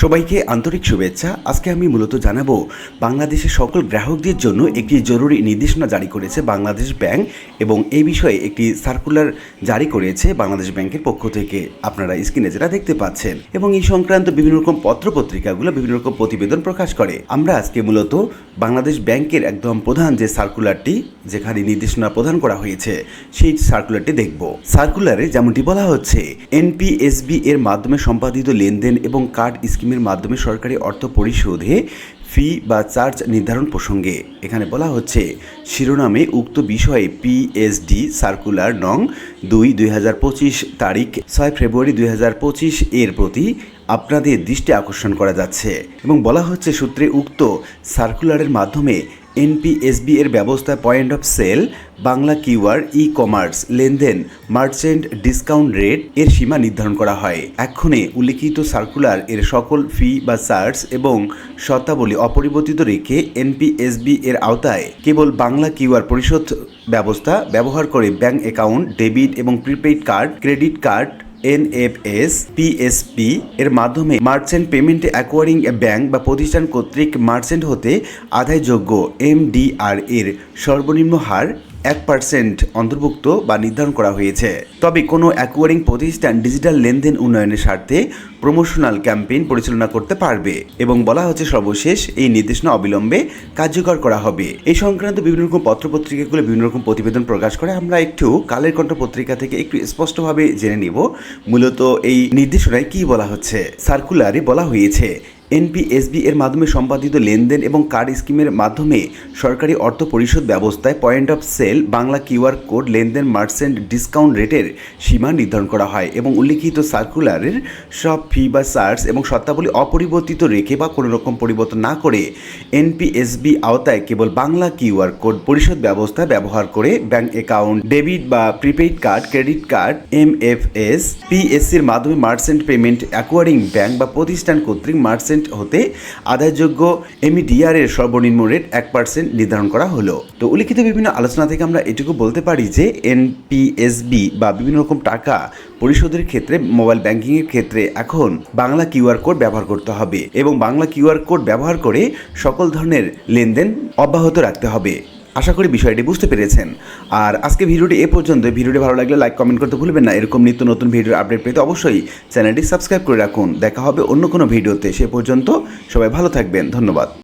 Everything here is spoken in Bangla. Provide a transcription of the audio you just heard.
সবাইকে আন্তরিক শুভেচ্ছা। আজকে আমি মূলত জানাবো বাংলাদেশের সকল গ্রাহকদের জন্য একটি জরুরি নির্দেশনা জারি করেছে বাংলাদেশ ব্যাংক এবং এই বিষয়ে একটি সার্কুলার জারি করেছে বাংলাদেশ ব্যাংকের পক্ষ থেকে। আপনারা স্ক্রিনে যেটা দেখতে পাচ্ছেন এবং এই সংক্রান্ত বিভিন্ন রকম পত্রপত্রিকাগুলো বিভিন্ন রকম প্রতিবেদন প্রকাশ করে। আমরা আজকে মূলত বাংলাদেশ ব্যাংকের একদম প্রধান যে সার্কুলারটি, যেখানে নির্দেশনা প্রদান করা হয়েছে, সেই সার্কুলারটি দেখব। সার্কুলারে যেমনটি বলা হচ্ছে, এনপিএসবি এর মাধ্যমে সম্পাদিত লেনদেন এবং কার্ড স্কিমের মাধ্যমে সরকারি অর্থ পরিশোধে ফি বা চার্জ নির্ধারণ প্রসঙ্গে এখানে বলা হচ্ছে, শিরোনামে উক্ত বিষয়ে পিএসডি সার্কুলার নং ২/২০২৫ তারিখ ৬ ফেব্রুয়ারি ২০২৫ এর প্রতি আপনাদের দৃষ্টি আকর্ষণ করা যাচ্ছে এবং বলা হচ্ছে, সূত্রে উক্ত সার্কুলারের মাধ্যমে এনপিএসবি এর ব্যবস্থায় point of sale, Bangla QR, e commerce লেনদেন, মার্চেন্ট ডিসকাউন্ট রেট এর সীমা নির্ধারণ করা হয়। এক্ষণে উল্লিখিত সার্কুলার এর সকল ফি বা চার্জ এবং শর্তাবলী অপরিবর্তিত রেখে এনপিএসবি এর আওতায় কেবল বাংলা কিউআর পরিশোধ ব্যবস্থা ব্যবহার করে ব্যাংক অ্যাকাউন্ট, ডেবিট এবং prepaid card, credit card, NFS, PSP এর মাধ্যমে মার্চেন্ট পেমেন্ট অ্যাকোয়ারিং ব্যাংক বা প্রতিষ্ঠান কর্তৃক মার্চেন্ট হতে আদায়যোগ্য এমডিআর এর সর্বনিম্ন হার 1% অন্তর্ভুক্ত বা নির্ধারণ করা হয়েছে। তবে কোনো অ্যাকোয়ারিং প্রতিষ্ঠান ডিজিটাল লেনদেন উন্নয়নের স্বার্থে প্রমোশনাল ক্যাম্পেইন পরিচালনা করতে পারবে এবং বলা হচ্ছে, সর্বশেষ এই নির্দেশনা অবিলম্বে কার্যকর করা হবে। এই সংক্রান্ত বিভিন্ন রকম পত্রপত্রিকাগুলো বিভিন্ন রকম প্রতিবেদন প্রকাশ করে। আমরা একটু কালের কণ্ঠ পত্রিকা থেকে একটু স্পষ্টভাবে জেনে নিব মূলত এই নির্দেশনায় কি বলা হচ্ছে। সার্কুলারে বলা হয়েছে, এনপিএসবি এর মাধ্যমে সম্পাদিত লেনদেন এবং কার্ড স্কিমের মাধ্যমে সরকারি অর্থ পরিশোধ ব্যবস্থায় point of sale, Bangla QR code লেনদেন, মার্চেন্ট ডিসকাউন্ট রেটের সীমা নির্ধারণ করা হয় এবং উল্লিখিত সার্কুলারের সব ফি বা চার্জ এবং শর্তাবলী অপরিবর্তিত রেখে বা কোনো রকম পরিবর্তন না করে এনপিএসবি আওতায় কেবল বাংলা কিউআর কোড পরিশোধ ব্যবস্থা ব্যবহার করে ব্যাংক অ্যাকাউন্ট, ডেবিট বা prepaid card, credit card, MFS, পিএসসির মাধ্যমে মার্চেন্ট পেমেন্ট অ্যাকোয়ারিং ব্যাংক বা প্রতিষ্ঠান কর্তৃক মার্চেন্ট হতে আদায়যোগ্য এমডিআর এর সর্বনিম্ন রেট 1% নির্ধারণ করা হলো। তো উল্লিখিত বিভিন্ন আলোচনা থেকে আমরা এটুকু বলতে পারি যে এনপিএসবি বা বিভিন্ন রকম টাকা পরিশোধের ক্ষেত্রে, মোবাইল ব্যাংকিং এর ক্ষেত্রে এখন বাংলা কিউআর কোড ব্যবহার করতে হবে এবং বাংলা কিউআর কোড ব্যবহার করে সকল ধরনের লেনদেন অব্যাহত রাখতে হবে। আশা করি বিষয়টি বুঝতে পেরেছেন। আর আজকে ভিডিওটি এ পর্যন্ত। ভিডিওটি ভালো লাগলে লাইক, কমেন্ট করতে ভুলবেন না। এরকম নিত্য নতুন ভিডিওর আপডেট পেতে অবশ্যই চ্যানেলটি সাবস্ক্রাইব করে রাখুন। দেখা হবে অন্য কোনো ভিডিওতে। সে পর্যন্ত সবাই ভালো থাকবেন। ধন্যবাদ।